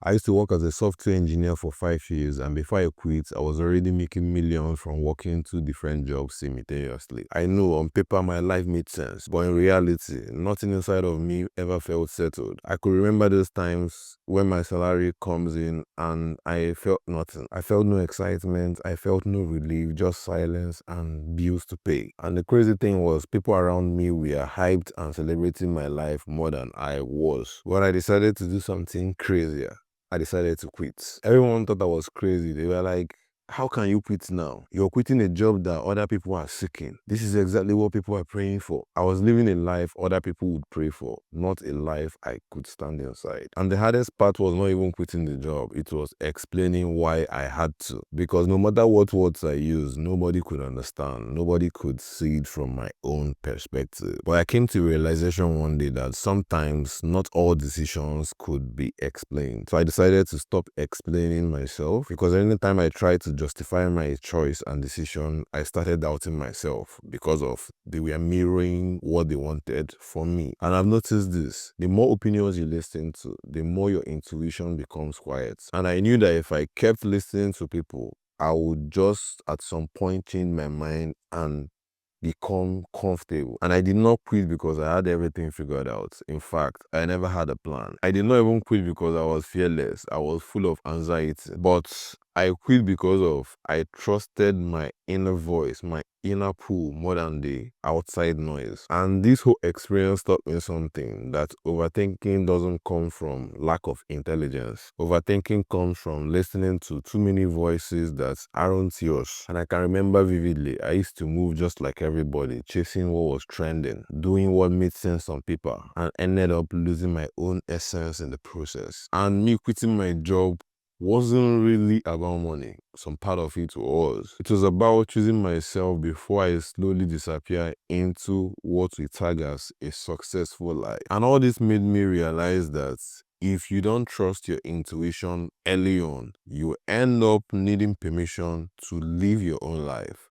I used to work as a software engineer for 5 years, and before I quit, I was already making millions from working 2 different jobs simultaneously. I know on paper my life made sense, but in reality, nothing inside of me ever felt settled. I could remember those times when my salary comes in and I felt nothing. I felt no excitement, I felt no relief, just silence and bills to pay. And the crazy thing was, people around me were hyped and celebrating my life more than I was. When I decided to do something crazier, I decided to quit. Everyone thought I was crazy. They were like, how can you quit now? You're quitting a job that other people are seeking. This is exactly what people are praying for. I was living a life other people would pray for, not a life I could stand inside. And the hardest part was not even quitting the job. It was explaining why I had to. Because no matter what words I used, nobody could understand. Nobody could see it from my own perspective. But I came to a realization one day that sometimes not all decisions could be explained. So I decided to stop explaining myself, because anytime I tried to justify my choice and decision, I started doubting myself because of they were mirroring what they wanted for me. And I've noticed this: the more opinions you listen to, the more your intuition becomes quiet. And I knew that if I kept listening to people, I would just at some point change my mind and become comfortable. And I did not quit because I had everything figured out. In fact, I never had a plan. I did not even quit because I was fearless. I was full of anxiety. But I quit because of I trusted my inner voice, my inner pull more than the outside noise. And this whole experience taught me something: that overthinking doesn't come from lack of intelligence. Overthinking comes from listening to too many voices that aren't yours. And I can remember vividly, I used to move just like everybody, chasing what was trending, doing what made sense on paper, and ended up losing my own essence in the process. And me quitting my job wasn't really about money. Some part of it was. It was about choosing myself before I slowly disappear into what we tag as a successful life. And all this made me realize that if you don't trust your intuition early on, you end up needing permission to live your own life.